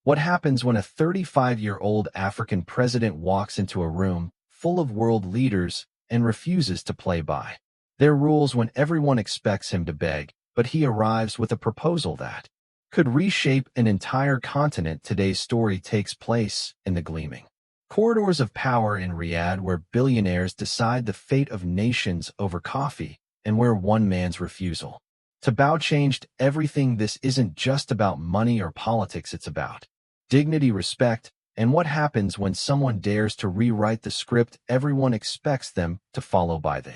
What happens when a 35-year-old African president walks into a room full of world leaders and refuses to play by their rules when everyone expects him to beg, but he arrives with a proposal that could reshape an entire continent? Today's story takes place in the gleaming corridors of power in Riyadh, where billionaires decide the fate of nations over coffee, and where one man's refusal to bow changed everything. This isn't just about money or politics, it's about dignity, respect, and what happens when someone dares to rewrite the script everyone expects them to follow. By the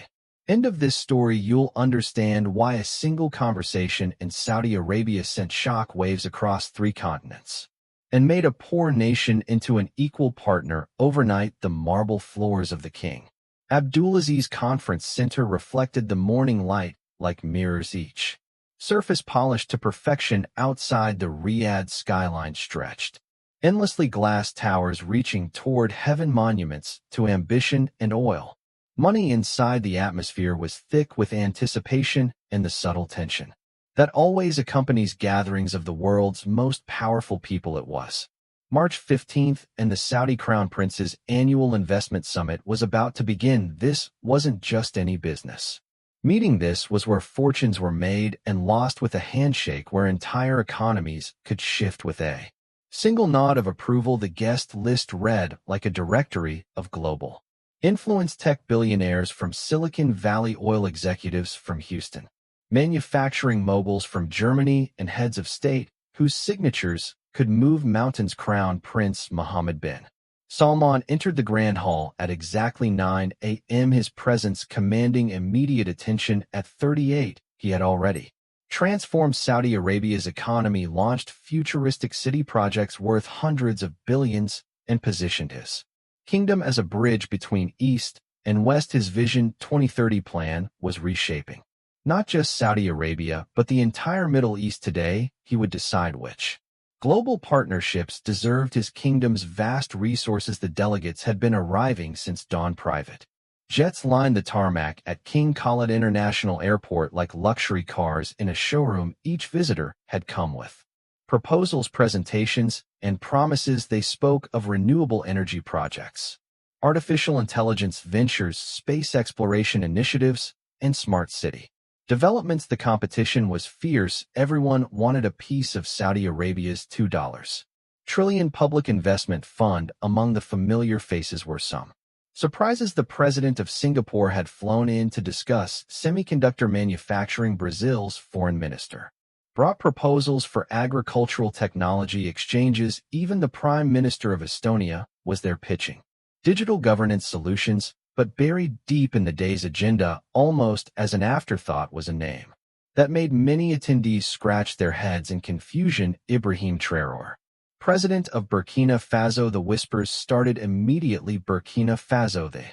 end of this story, you'll understand why a single conversation in Saudi Arabia sent shock waves across 3 continents and made a poor nation into an equal partner overnight. The marble floors of the King Abdulaziz Conference Center reflected the morning light like mirrors, each surface polished to perfection. Outside, the Riyadh skyline stretched endlessly, glass towers reaching toward heaven, monuments to ambition and oil money. Inside, the atmosphere was thick with anticipation and the subtle tension that always accompanies gatherings of the world's most powerful people. It was March 15th, and the Saudi Crown Prince's annual investment summit was about to begin. This wasn't just any business meeting. This was where fortunes were made and lost with a handshake, where entire economies could shift with a single nod of approval. The guest list read like a directory of global influence: tech billionaires from Silicon Valley, oil executives from Houston, manufacturing moguls from Germany, and heads of state whose signatures could move mountains. Crown Prince Mohammed bin Salman entered the Grand Hall at exactly 9 a.m., his presence commanding immediate attention. At 38, he had already transformed Saudi Arabia's economy, launched futuristic city projects worth hundreds of billions, and positioned his kingdom as a bridge between East and West. His Vision 2030 plan was reshaping not just Saudi Arabia, but the entire Middle East. Today, he would decide which global partnerships deserved his kingdom's vast resources. The delegates had been arriving since dawn. Private jets lined the tarmac at King Khalid International Airport like luxury cars in a showroom. Each visitor had come with proposals, presentations, and promises. They spoke of renewable energy projects, artificial intelligence ventures, space exploration initiatives, and smart city developments. The competition was fierce. Everyone wanted a piece of Saudi Arabia's $2 trillion public investment fund. Among the familiar faces were some surprises. The president of Singapore had flown in to discuss semiconductor manufacturing. Brazil's foreign minister brought proposals for agricultural technology exchanges. Even the prime minister of Estonia was there pitching digital governance solutions. But buried deep in the day's agenda, almost as an afterthought, was a name that made many attendees scratch their heads in confusion: Ibrahim Traoré, president of Burkina Faso. The whispers started immediately. Burkina Faso, the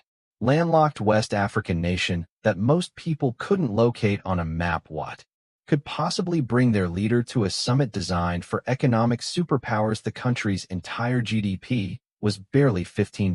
landlocked West African nation that most people couldn't locate on a map. What could possibly bring their leader to a summit designed for economic superpowers? The country's entire GDP was barely $15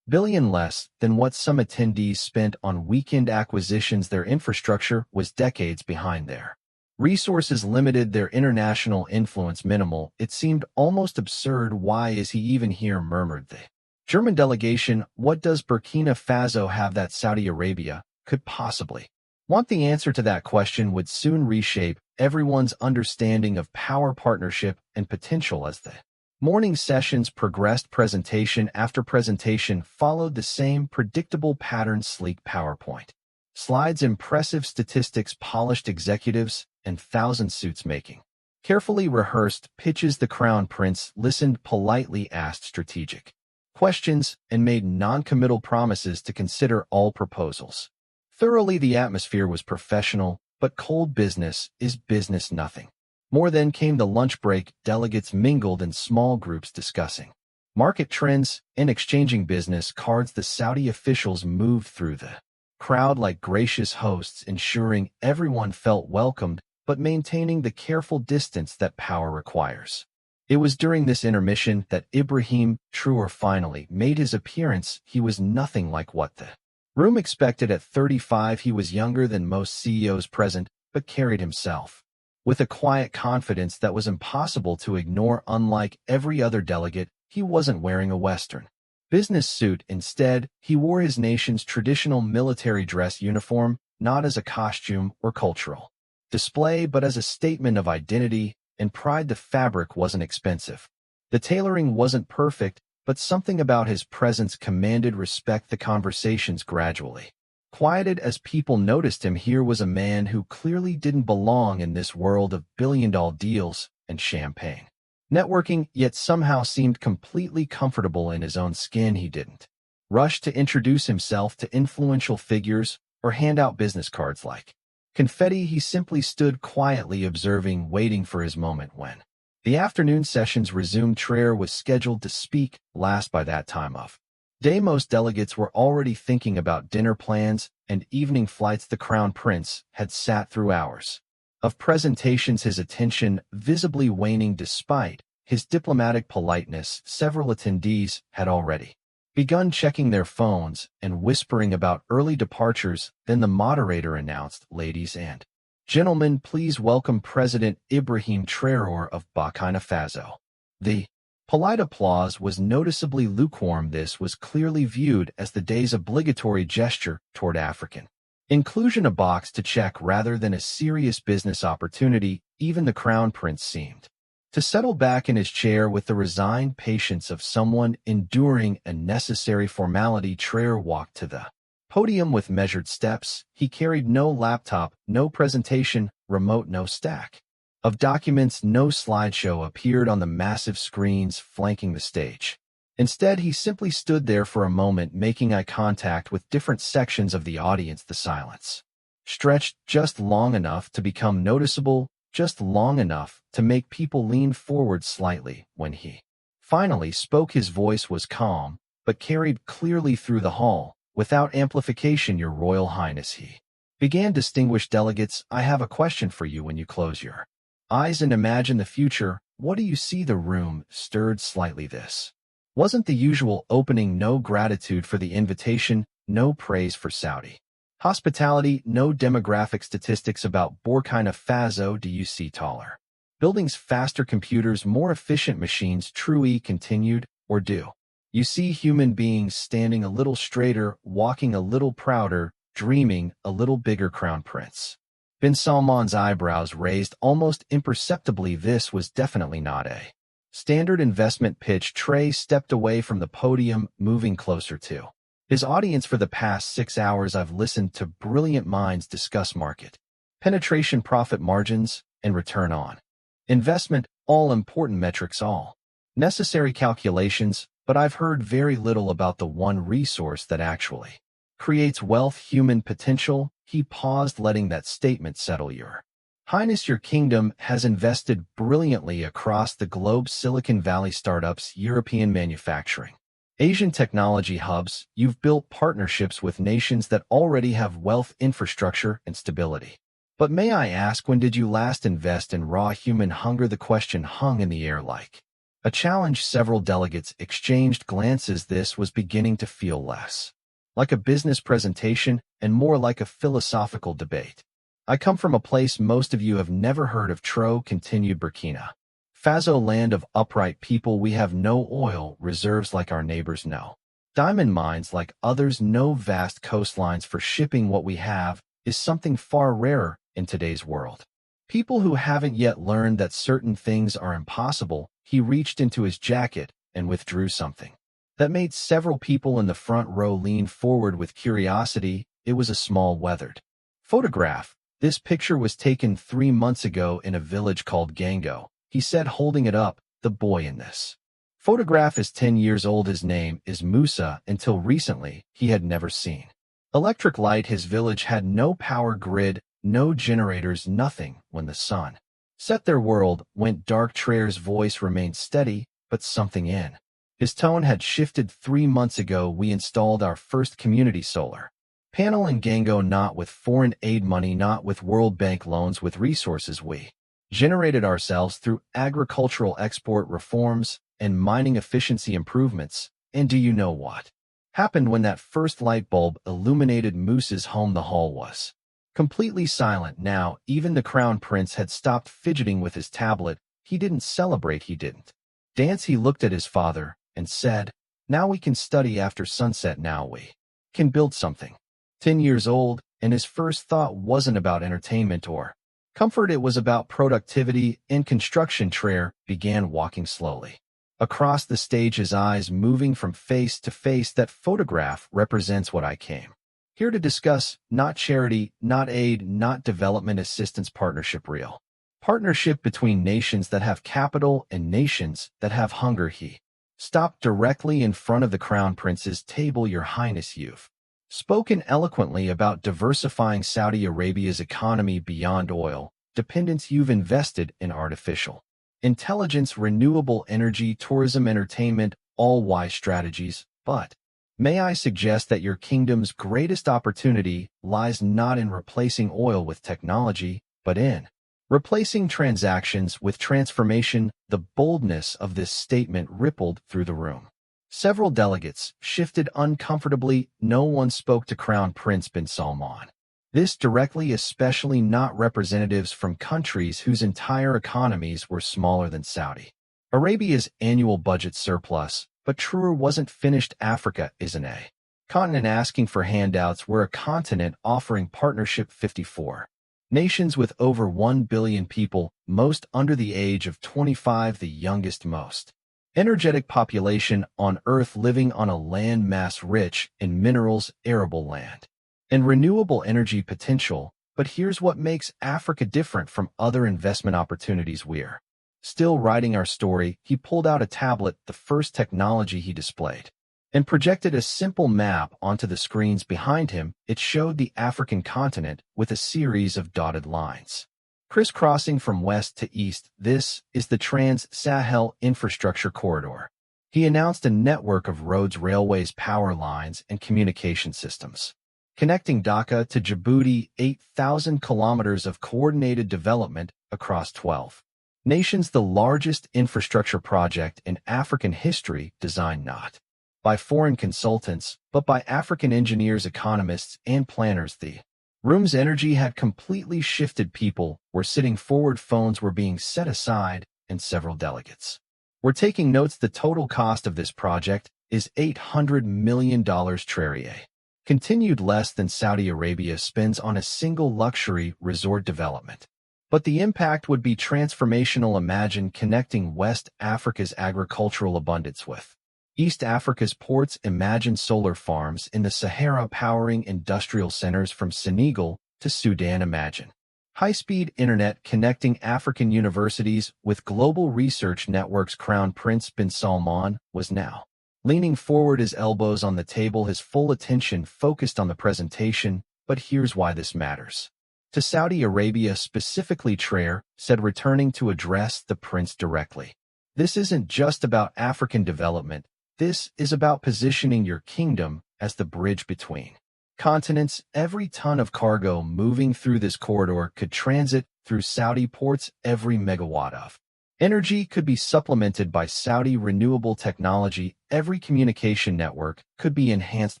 billion, less than what some attendees spent on weekend acquisitions. Their infrastructure was decades behind, their resources limited, their international influence minimal. It seemed almost absurd. Why is he even here? Murmured the German delegation. What does Burkina Faso have that Saudi Arabia could possibly want? The answer to that question would soon reshape everyone's understanding of power, partnership, and potential. As the morning sessions progressed, presentation after presentation followed the same predictable pattern: sleek PowerPoint slides, impressive statistics, polished executives, and thousand suits making carefully rehearsed pitches. The Crown Prince listened politely, asked strategic questions, and made non-committal promises to consider all proposals thoroughly. The atmosphere was professional, but cold. Business is business. Nothing more. Then came the lunch break. Delegates mingled in small groups, discussing market trends and exchanging business cards. The Saudi officials moved through the crowd like gracious hosts, ensuring everyone felt welcomed, but maintaining the careful distance that power requires. It was during this intermission that Ibrahim Traoré finally made his appearance. He was nothing like what the room expected. At 35, he was younger than most CEOs present, but carried himself with a quiet confidence that was impossible to ignore. Unlike every other delegate, he wasn't wearing a Western business suit. Instead, he wore his nation's traditional military dress uniform, not as a costume or cultural display, but as a statement of identity and pride. The fabric wasn't expensive. The tailoring wasn't perfect, but something about his presence commanded respect. The conversations gradually quieted as people noticed him. Here was a man who clearly didn't belong in this world of billion-dollar deals and champagne networking, yet somehow seemed completely comfortable in his own skin. He didn't rush to introduce himself to influential figures or hand out business cards like confetti. He simply stood quietly observing, waiting for his moment. When the afternoon sessions resumed, Traoré was scheduled to speak last. By that time of day, most delegates were already thinking about dinner plans and evening flights. The Crown Prince had sat through hours of presentations, his attention visibly waning despite his diplomatic politeness. Several attendees had already begun checking their phones and whispering about early departures. Then the moderator announced, "Ladies and gentlemen, please welcome President Ibrahim Traoré of Burkina Faso." The polite applause was noticeably lukewarm. This was clearly viewed as the day's obligatory gesture toward African inclusion, a box to check rather than a serious business opportunity. Even the Crown Prince seemed to settle back in his chair with the resigned patience of someone enduring a necessary formality. Traoré walked to the podium with measured steps. He carried no laptop, no presentation remote, no stack of documents. No slideshow appeared on the massive screens flanking the stage. Instead, he simply stood there for a moment, making eye contact with different sections of the audience. The silence stretched just long enough to become noticeable, just long enough to make people lean forward slightly. When he finally spoke, his voice was calm, but carried clearly through the hall, without amplification. "Your Royal Highness," he began, "distinguished delegates, I have a question for you. When you close your eyes and imagine the future, what do you see?" The room stirred slightly. This wasn't the usual opening. No gratitude for the invitation, no praise for Saudi hospitality, no demographic statistics about Burkina Faso. "Do you see taller buildings, faster computers, more efficient machines?" Traoré continued. "Or do you see human beings standing a little straighter, walking a little prouder, dreaming a little bigger?" Crown Prince bin Salman's eyebrows raised almost imperceptibly. This was definitely not a standard investment pitch. Traoré stepped away from the podium, moving closer to his audience. "For the past 6 hours, I've listened to brilliant minds discuss market penetration, profit margins, and return on investment, all important metrics, all necessary calculations, but I've heard very little about the one resource that actually creates wealth, human potential." He paused, letting that statement settle. "Your Highness, your kingdom has invested brilliantly across the globe: Silicon Valley startups, European manufacturing, Asian technology hubs. You've built partnerships with nations that already have wealth, infrastructure, and stability. But may I ask, when did you last invest in raw human hunger?" The question hung in the air like a challenge. Several delegates exchanged glances. This was beginning to feel less like a business presentation and more like a philosophical debate. "I come from a place most of you have never heard of," Traoré continued. "Burkina Faso, land of upright people. We have no oil reserves like our neighbors, no diamond mines like others, no vast coastlines for shipping. What we have is something far rarer in today's world. People who haven't yet learned that certain things are impossible." He reached into his jacket and withdrew something that made several people in the front row lean forward with curiosity. It was a small, weathered photograph. "This picture was taken 3 months ago in a village called Gango," he said, holding it up. "The boy in this photograph is 10 years old. His name is Musa. Until recently, he had never seen electric light. His village had no power grid, no generators, nothing. When the sun set, their world went dark." Traoré's voice remained steady, but something in his tone had shifted. 3 months ago, we installed our first community solar panel in Gango, not with foreign aid money, not with World Bank loans, with resources we generated ourselves through agricultural export reforms and mining efficiency improvements." "And do you know what happened when that first light bulb illuminated Musa's home?" "The hall was Completely silent now, even the crown prince had stopped fidgeting with his tablet. He didn't celebrate, he didn't dance. He looked at his father and said, "Now we can study after sunset, now we can build something." 10 years old, and his first thought wasn't about entertainment or comfort, it was about productivity. In construction, Traoré began walking slowly across the stage, his eyes moving from face to face. "That photograph represents what I came here to discuss, not charity, not aid, not development assistance. Partnership, real partnership between nations that have capital and nations that have hunger." He stopped directly in front of the crown prince's table. "Your Highness, you've spoken eloquently about diversifying Saudi Arabia's economy beyond oil dependence. You've invested in artificial intelligence, renewable energy, tourism, entertainment, all wise strategies. But may I suggest that your kingdom's greatest opportunity lies not in replacing oil with technology, but in replacing transactions with transformation." The boldness of this statement rippled through the room. Several delegates shifted uncomfortably. No one spoke to Crown Prince bin Salman this directly, especially not representatives from countries whose entire economies were smaller than Saudi Arabia's annual budget surplus. But Traoré wasn't finished. Africa isn't a continent asking for handouts. We're a continent offering partnership. 54 nations with over 1 billion people, most under the age of 25, the youngest, most energetic population on Earth, living on a land mass rich in minerals, arable land, and renewable energy potential. But here's what makes Africa different from other investment opportunities. We're still writing our story. He pulled out a tablet, the first technology he displayed, and projected a simple map onto the screens behind him. It showed the African continent with a series of dotted lines crisscrossing from west to east. "This is the Trans-Sahel Infrastructure Corridor." He announced, a network of roads, railways, power lines, and communication systems connecting Dhaka to Djibouti. 8,000 kilometers of coordinated development across 12 nations, the largest infrastructure project in African history, designed not by foreign consultants, but by African engineers, economists, and planners. The room's energy had completely shifted. People were sitting forward, phones were being set aside, and several delegates were taking notes. "The total cost of this project is $800 million. Traoré continued, less than Saudi Arabia spends on a single luxury resort development. But the impact would be transformational. Imagine connecting West Africa's agricultural abundance with East Africa's ports. Imagine solar farms in the Sahara powering industrial centers from Senegal to Sudan. Imagine high-speed internet connecting African universities with global research networks." Crown Prince bin Salman was now leaning forward, his elbows on the table, his full attention focused on the presentation. "But here's why this matters to Saudi Arabia specifically," Traoré said, returning to address the prince directly. "This isn't just about African development. This is about positioning your kingdom as the bridge between continents. Every ton of cargo moving through this corridor could transit through Saudi ports. Every megawatt of energy could be supplemented by Saudi renewable technology. Every communication network could be enhanced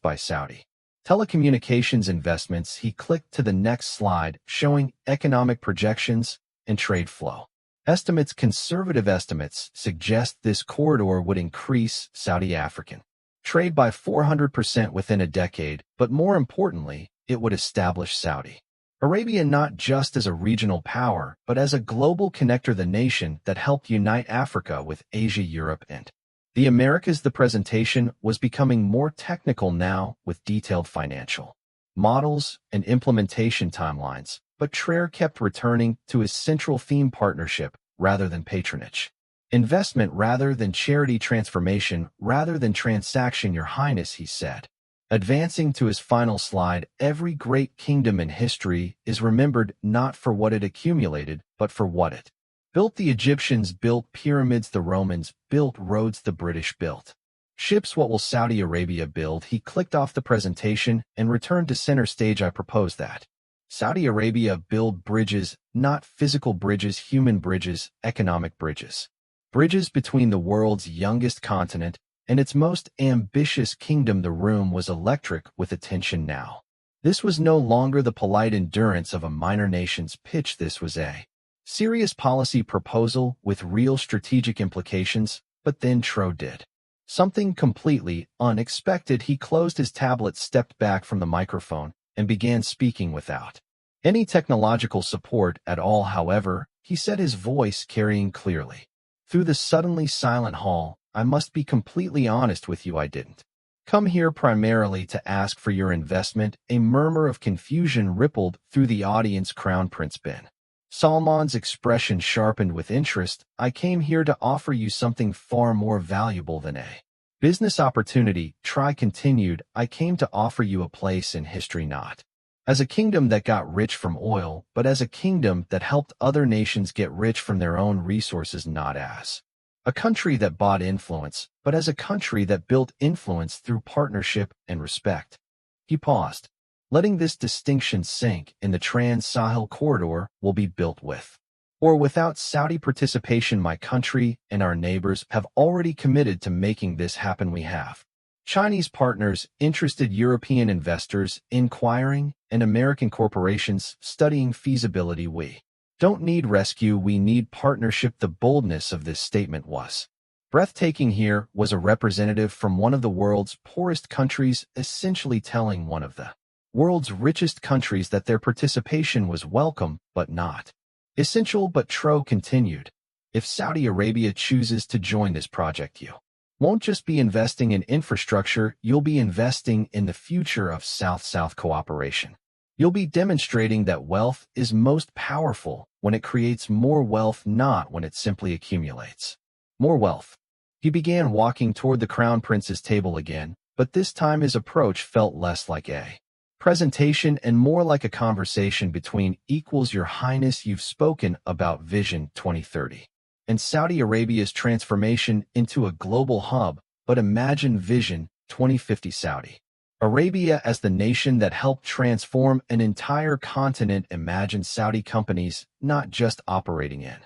by Saudi telecommunications investments." He clicked to the next slide, showing economic projections and trade flow estimates. Conservative estimates suggest this corridor would increase Saudi African trade by 400% within a decade, but more importantly, it would establish Saudi Arabia not just as a regional power, but as a global connector, the nation that helped unite Africa with Asia, Europe, and the Americas. The presentation was becoming more technical now, with detailed financial models and implementation timelines, but Traoré kept returning to his central theme: partnership rather than patronage, investment rather than charity, transformation rather than transaction. "Your Highness," he said, advancing to his final slide, "every great kingdom in history is remembered not for what it accumulated, but for what it built. The Egyptians built pyramids, the Romans built roads, the British built ships. What will Saudi Arabia build?" He clicked off the presentation and returned to center stage. "I propose that Saudi Arabia build bridges, not physical bridges, human bridges, economic bridges. Bridges between the world's youngest continent and its most ambitious kingdom." The room was electric with attention now. This was no longer the polite endurance of a minor nation's pitch. This was a serious policy proposal with real strategic implications. But then Tro did something completely unexpected. He closed his tablet, stepped back from the microphone, and began speaking without any technological support at all. However, he said, his voice carrying clearly through the suddenly silent hall, "I must be completely honest with you. I didn't come here primarily to ask for your investment." A murmur of confusion rippled through the audience. Crown Prince bin Salman's expression sharpened with interest. "I came here to offer you something far more valuable than a business opportunity." Try continued, "I came to offer you a place in history, not as a kingdom that got rich from oil, but as a kingdom that helped other nations get rich from their own resources, not as a country that bought influence, but as a country that built influence through partnership and respect." He paused, letting this distinction sink in. "The Trans-Sahel corridor will be built with or without Saudi participation. My country and our neighbors have already committed to making this happen. We have Chinese partners interested, European investors inquiring, and American corporations studying feasibility. We don't need rescue, we need partnership." The boldness of this statement was breathtaking. Here was a representative from one of the world's poorest countries essentially telling one of the world's richest countries that their participation was welcome but not essential. But Tro continued, "If Saudi Arabia chooses to join this project, you won't just be investing in infrastructure, you'll be investing in the future of South-South cooperation. You'll be demonstrating that wealth is most powerful when it creates more wealth, not when it simply accumulates more wealth." He began walking toward the Crown Prince's table again, but this time his approach felt less like a presentation and more like a conversation between equals. "Your Highness, you've spoken about Vision 2030 and Saudi Arabia's transformation into a global hub, but imagine Vision 2050, Saudi Arabia as the nation that helped transform an entire continent. Imagine Saudi companies not just operating in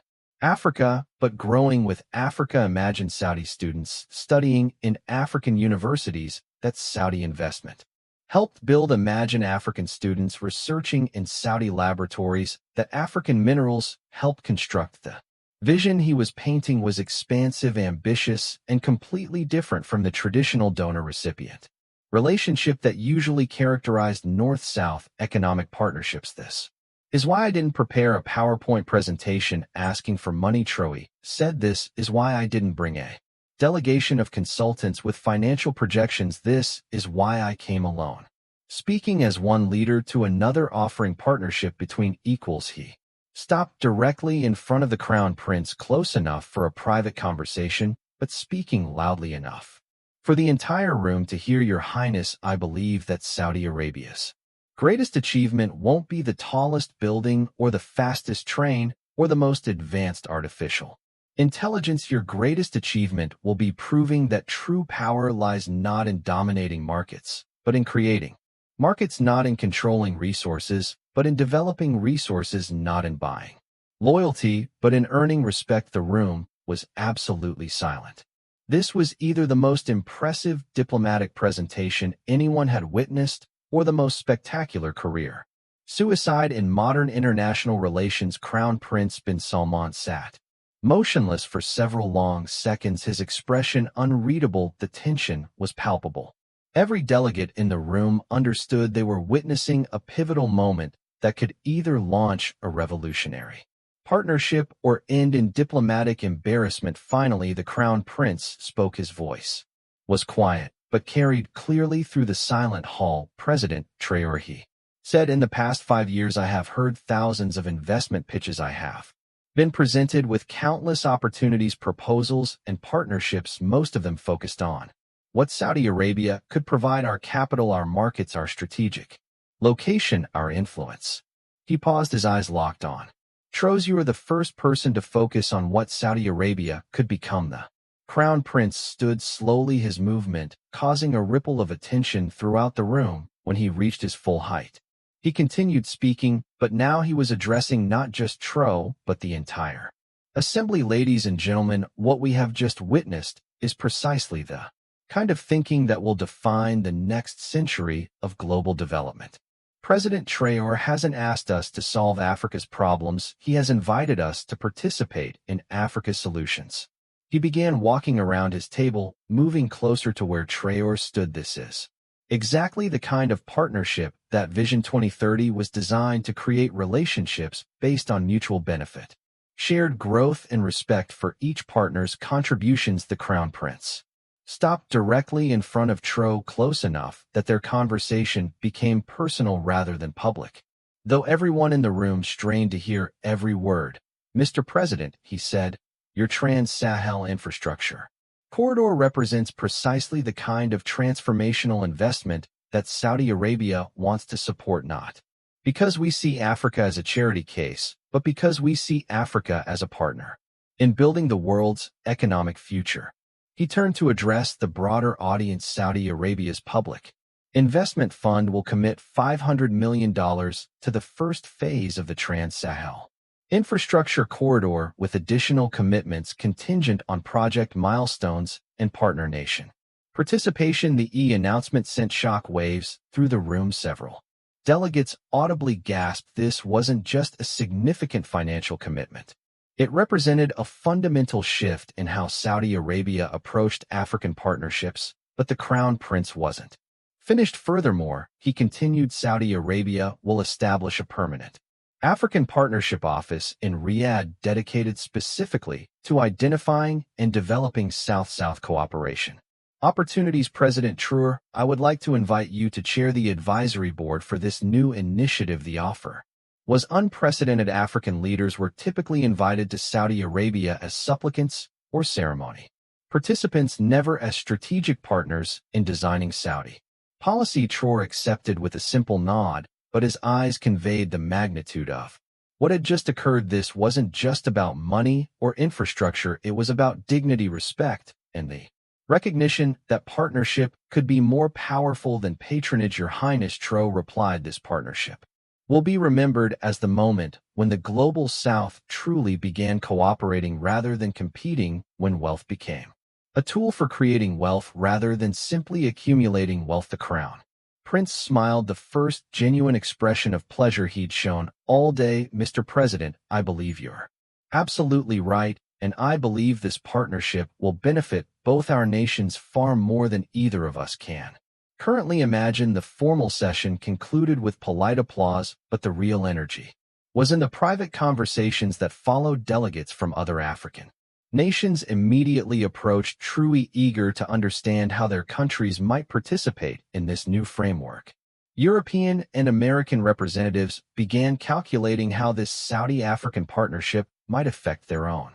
Africa, but growing with Africa. Imagine Saudi students studying in African universities that Saudi investment helped build. Imagine African students researching in Saudi laboratories that African minerals helped construct." The vision he was painting was expansive, ambitious, and completely different from the traditional donor-recipient relationship that usually characterized North-South economic partnerships. "This is why I didn't prepare a PowerPoint presentation asking for money," Traoré said. "This is why I didn't bring a delegation of consultants with financial projections. This is why I came alone, speaking as one leader to another, offering partnership between equals." He stopped directly in front of the Crown Prince, close enough for a private conversation, but speaking loudly enough for the entire room to hear. "Your Highness, I believe that Saudi Arabia's greatest achievement won't be the tallest building or the fastest train or the most advanced artificial intelligence. Your greatest achievement will be proving that true power lies not in dominating markets, but in creating markets, not in controlling resources, but in developing resources, not in buying loyalty, but in earning respect." The room was absolutely silent. This was either the most impressive diplomatic presentation anyone had witnessed or the most spectacular career suicide in modern international relations. Crown Prince bin Salman sat motionless for several long seconds, his expression unreadable. The tension was palpable. Every delegate in the room understood they were witnessing a pivotal moment that could either launch a revolutionary partnership or end in diplomatic embarrassment. Finally, the Crown Prince spoke. His voice was quiet, but carried clearly through the silent hall. "President Traoré," he said, "in the past 5 years I have heard thousands of investment pitches. I have been presented with countless opportunities, proposals, and partnerships, most of them focused on what Saudi Arabia could provide: our capital, our markets, our strategic location, our influence." He paused, his eyes locked on Tro's. "You are the first person to focus on what Saudi Arabia could become." The Crown Prince stood slowly, his movement causing a ripple of attention throughout the room. When he reached his full height, he continued speaking, but now he was addressing not just Tro, but the entire assembly. "Ladies and gentlemen, what we have just witnessed is precisely the kind of thinking that will define the next century of global development. President Traoré hasn't asked us to solve Africa's problems, he has invited us to participate in Africa's solutions. He began walking around his table, moving closer to where Traoré stood. This is exactly the kind of partnership that Vision 2030 was designed to create, relationships based on mutual benefit, shared growth and respect for each partner's contributions. The Crown Prince stopped directly in front of Traoré, close enough that their conversation became personal rather than public. Though everyone in the room strained to hear every word. "Mr. President," he said, "your Trans-Sahel infrastructure corridor represents precisely the kind of transformational investment that Saudi Arabia wants to support, not because we see Africa as a charity case, but because we see Africa as a partner in building the world's economic future." He turned to address the broader audience. Saudi Arabia's public investment fund will commit $500 million to the first phase of the Trans-Sahel infrastructure corridor, with additional commitments contingent on project milestones and partner nation participation. The announcement sent shock waves through the room. Several delegates audibly gasped. This wasn't just a significant financial commitment. It represented a fundamental shift in how Saudi Arabia approached African partnerships, but the Crown Prince wasn't finished. Furthermore, he continued, Saudi Arabia will establish a permanent African Partnership Office in Riyadh dedicated specifically to identifying and developing South-South cooperation opportunities. President Traoré, I would like to invite you to chair the advisory board for this new initiative. The offer was unprecedented. African leaders were typically invited to Saudi Arabia as supplicants or ceremony participants, never as strategic partners in designing Saudi policy. Traoré accepted with a simple nod, but his eyes conveyed the magnitude of what had just occurred. This wasn't just about money or infrastructure, it was about dignity, respect, and the recognition that partnership could be more powerful than patronage. Your Highness, Traoré replied, this partnership will be remembered as the moment when the global South truly began cooperating rather than competing, when wealth became a tool for creating wealth rather than simply accumulating wealth. The Crown Prince smiled, the first genuine expression of pleasure he'd shown all day. Mr. President, I believe you're absolutely right, and I believe this partnership will benefit both our nations far more than either of us can currently imagine. The formal session concluded with polite applause, but the real energy was in the private conversations that followed. Delegates from other African nations immediately approached, truly eager to understand how their countries might participate in this new framework. European and American representatives began calculating how this Saudi-African partnership might affect their own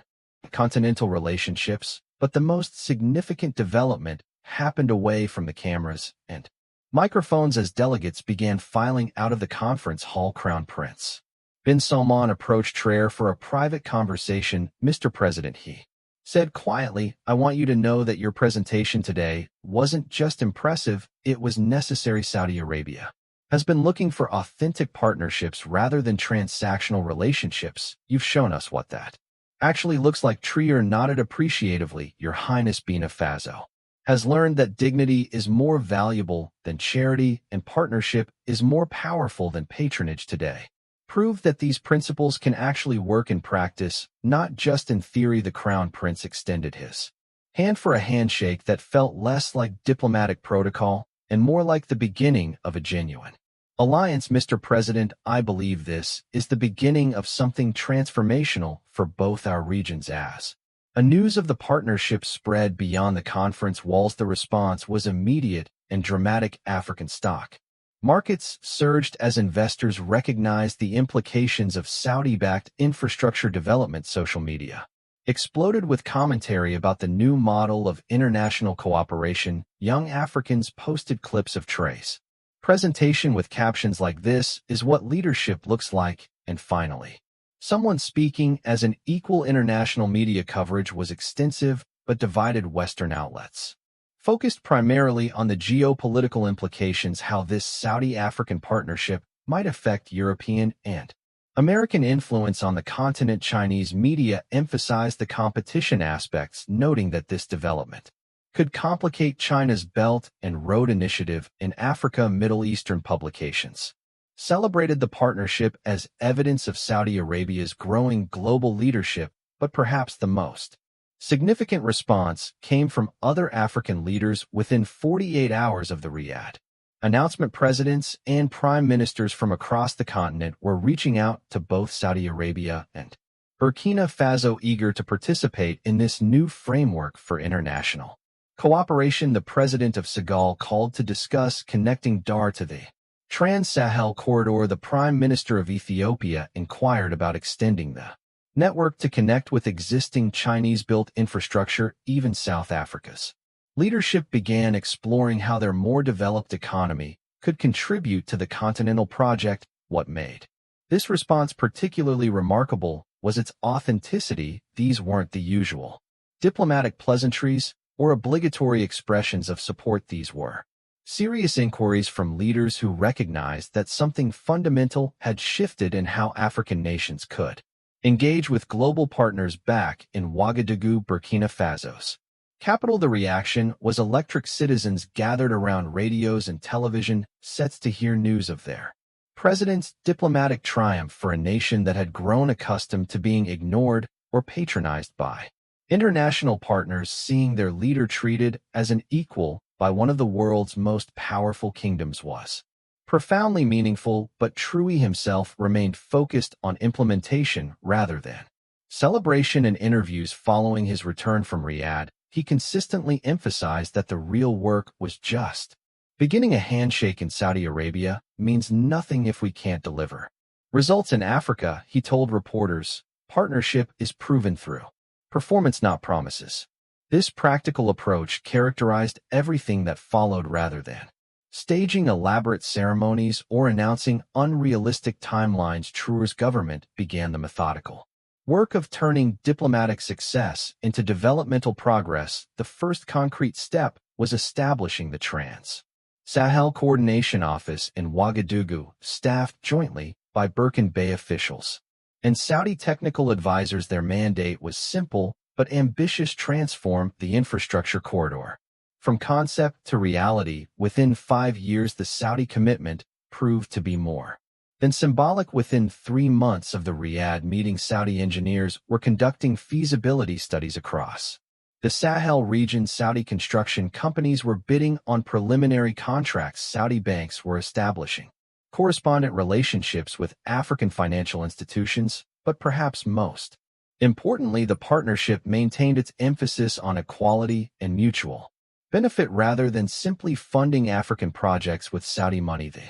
continental relationships, but the most significant development happened away from the cameras and microphones as delegates began filing out of the conference hall. Crown Prince bin Salman approached Traoré for a private conversation. Mr. President, he said quietly, I want you to know that your presentation today wasn't just impressive, it was necessary. Saudi Arabia has been looking for authentic partnerships rather than transactional relationships. You've shown us what that actually looks like. Traoré nodded appreciatively. Your Highness, Burkina Faso has learned that dignity is more valuable than charity and partnership is more powerful than patronage today. Prove that these principles can actually work in practice, not just in theory. The Crown Prince extended his hand for a handshake that felt less like diplomatic protocol and more like the beginning of a genuine alliance. Mr. President, I believe this is the beginning of something transformational for both our regions. As news of the partnership spread beyond the conference walls, the response was immediate and dramatic. African stock markets surged as investors recognized the implications of Saudi-backed infrastructure development. Social media exploded with commentary about the new model of international cooperation. Young Africans posted clips of Traoré's presentation with captions like, "This is what leadership looks like," and finally, someone speaking as an equal. International media coverage was extensive but divided. Western outlets focused primarily on the geopolitical implications, how this Saudi-African partnership might affect European and American influence on the continent. Chinese media emphasized the competition aspects, noting that this development could complicate China's Belt and Road Initiative in Africa. Middle Eastern publications celebrated the partnership as evidence of Saudi Arabia's growing global leadership, but perhaps the most significant response came from other African leaders within 48 hours of the Riyadh announcement. Presidents and prime ministers from across the continent were reaching out to both Saudi Arabia and Burkina Faso, eager to participate in this new framework for international cooperation. The president of Senegal called to discuss connecting Dar to the Trans-Sahel corridor. The prime minister of Ethiopia inquired about extending the network to connect with existing Chinese-built infrastructure. Even South Africa's leadership began exploring how their more developed economy could contribute to the continental project. What made this response particularly remarkable was its authenticity. These weren't the usual diplomatic pleasantries or obligatory expressions of support. These were serious inquiries from leaders who recognized that something fundamental had shifted in how African nations could engage with global partners. Back in Ouagadougou, Burkina Faso's capital, the reaction was electric. Citizens gathered around radios and television sets to hear news of their president's diplomatic triumph for a nation that had grown accustomed to being ignored or patronized by international partners. Seeing their leader treated as an equal by one of the world's most powerful kingdoms was profoundly meaningful, but Traoré himself remained focused on implementation rather than celebration. In interviews following his return from Riyadh, he consistently emphasized that the real work was just beginning. A handshake in Saudi Arabia means nothing if we can't deliver results in Africa, he told reporters. Partnership is proven through performance, not promises. This practical approach characterized everything that followed. Rather than staging elaborate ceremonies or announcing unrealistic timelines, Traoré's government began the methodical work of turning diplomatic success into developmental progress. The first concrete step was establishing the Trans-Sahel Coordination Office in Ouagadougou, staffed jointly by Burkina Faso officials and Saudi technical advisors. Their mandate was simple but ambitious: transform the infrastructure corridor from concept to reality. Within 5 years, the Saudi commitment proved to be more than symbolic. Within 3 months of the Riyadh meeting, Saudi engineers were conducting feasibility studies across the Sahel region. Saudi construction companies were bidding on preliminary contracts. Saudi banks were establishing correspondent relationships with African financial institutions, but perhaps most importantly, the partnership maintained its emphasis on equality and mutual benefit rather than simply funding African projects with Saudi money. The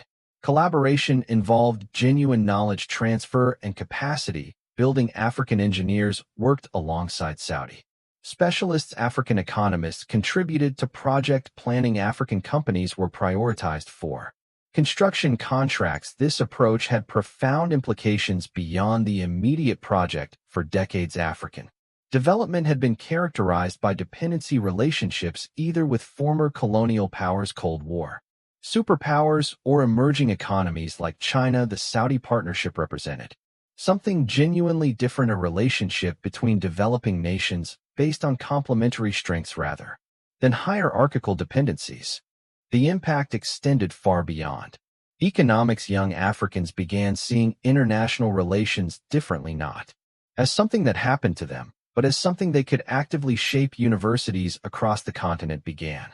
collaboration involved genuine knowledge transfer and capacity building. African engineers worked alongside Saudi specialists. African economists contributed to project planning. African companies were prioritized for construction contracts. This approach had profound implications beyond the immediate project. For decades, African development had been characterized by dependency relationships, either with former colonial powers, Cold War superpowers, or emerging economies like China. The Saudi partnership represented something genuinely different, a relationship between developing nations based on complementary strengths rather than hierarchical dependencies. The impact extended far beyond economics. Young Africans began seeing international relations differently, not as something that happened to them, but as something they could actively shape. Universities across the continent began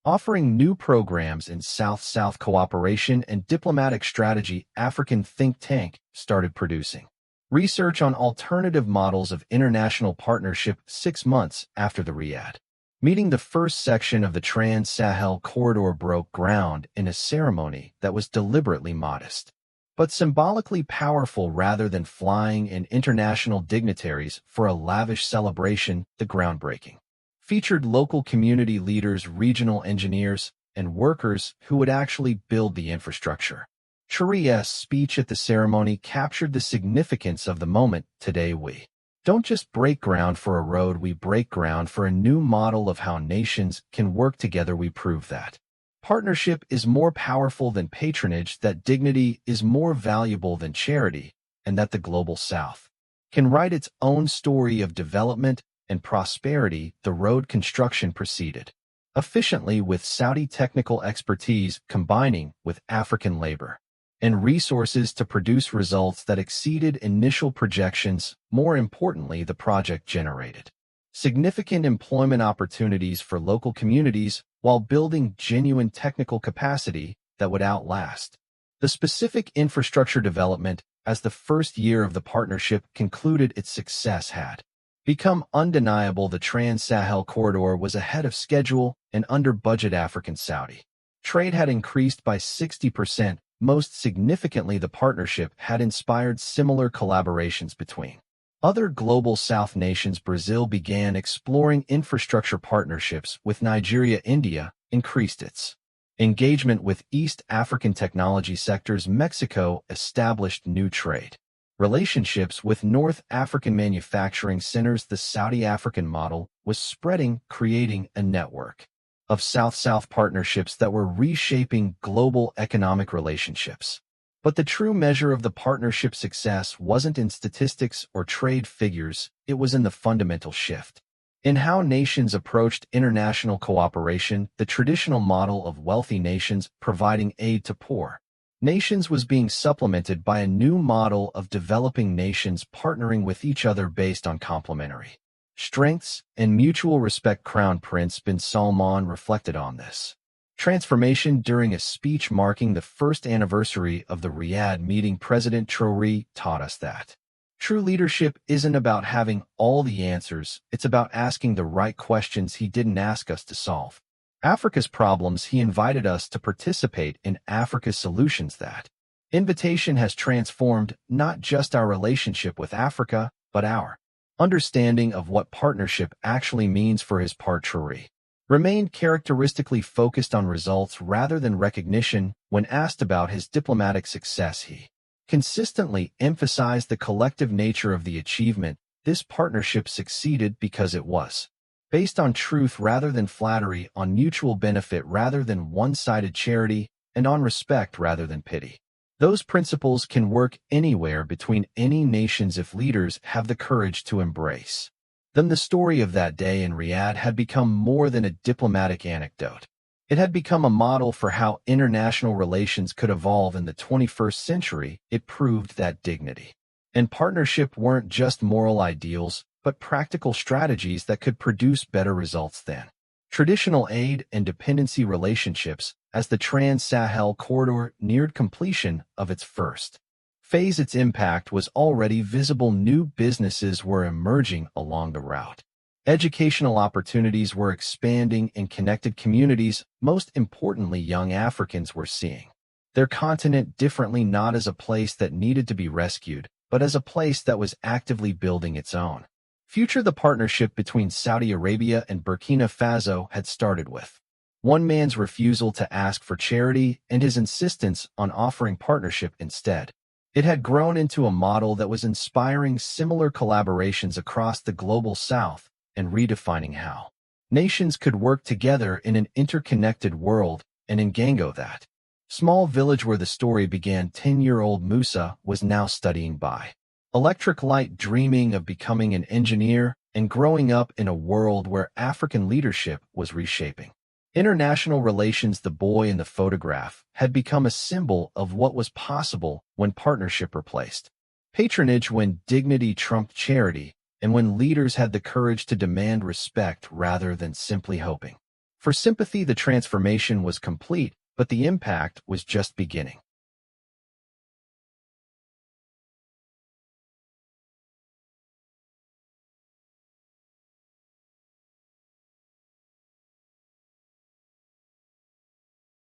offering new programs in South-South cooperation and diplomatic strategy. African think tank started producing research on alternative models of international partnership. 6 months after the Riyadh meeting, the first section of the Trans-Sahel corridor broke ground in a ceremony that was deliberately modest, but symbolically powerful. Rather than flying in international dignitaries for a lavish celebration, the groundbreaking featured local community leaders, regional engineers, and workers who would actually build the infrastructure. Traoré's speech at the ceremony captured the significance of the moment. Today we don't just break ground for a road, we break ground for a new model of how nations can work together. We prove that partnership is more powerful than patronage, that dignity is more valuable than charity, and that the Global South can write its own story of development and prosperity. The road construction proceeded efficiently with Saudi technical expertise combining with African labor. and resources to produce results that exceeded initial projections. More importantly, the project generated significant employment opportunities for local communities while building genuine technical capacity that would outlast the specific infrastructure development. As the first year of the partnership concluded, its success had become undeniable. The Trans-Sahel corridor was ahead of schedule and under budget. African-Saudi trade had increased by 60%. Most significantly, the partnership had inspired similar collaborations between other global South nations. Brazil began exploring infrastructure partnerships with Nigeria. India increased its engagement with East African technology sectors. Mexico established new trade relationships with North African manufacturing centers. The Saudi African model was spreading, creating a network of South-South partnerships that were reshaping global economic relationships. But the true measure of the partnership's success wasn't in statistics or trade figures, it was in the fundamental shift in how nations approached international cooperation. The traditional model of wealthy nations providing aid to poor nations was being supplemented by a new model of developing nations partnering with each other based on complementary strengths and mutual respect. Crown Prince bin Salman reflected on this transformation during a speech marking the first anniversary of the Riyadh meeting. President Traoré taught us that true leadership isn't about having all the answers, it's about asking the right questions. He didn't ask us to solve Africa's problems, he invited us to participate in Africa's solutions. That invitation has transformed not just our relationship with Africa, but our understanding of what partnership actually means. For his part, Traoré remained characteristically focused on results rather than recognition. When asked about his diplomatic success, he consistently emphasized the collective nature of the achievement. This partnership succeeded because it was based on truth rather than flattery, on mutual benefit rather than one-sided charity, and on respect rather than pity. Those principles can work anywhere between any nations if leaders have the courage to embrace them. The story of that day in Riyadh had become more than a diplomatic anecdote. It had become a model for how international relations could evolve in the 21st century. It proved that dignity and partnership weren't just moral ideals, but practical strategies that could produce better results than traditional aid and dependency relationships. As the Trans-Sahel corridor neared completion of its first phase, its impact was already visible. New businesses were emerging along the route. Educational opportunities were expanding in connected communities. Most importantly, young Africans were seeing their continent differently, not as a place that needed to be rescued, but as a place that was actively building its own future. The partnership between Saudi Arabia and Burkina Faso had started with one man's refusal to ask for charity and his insistence on offering partnership instead. It had grown into a model that was inspiring similar collaborations across the global South and redefining how nations could work together in an interconnected world. And in Gango, that small village where the story began, 10-year-old Musa was now studying by electric light, dreaming of becoming an engineer and growing up in a world where African leadership was reshaping international relations. The boy in the photograph had become a symbol of what was possible when partnership replaced patronage, when dignity trumped charity, and when leaders had the courage to demand respect rather than simply hoping for sympathy. The transformation was complete, but the impact was just beginning.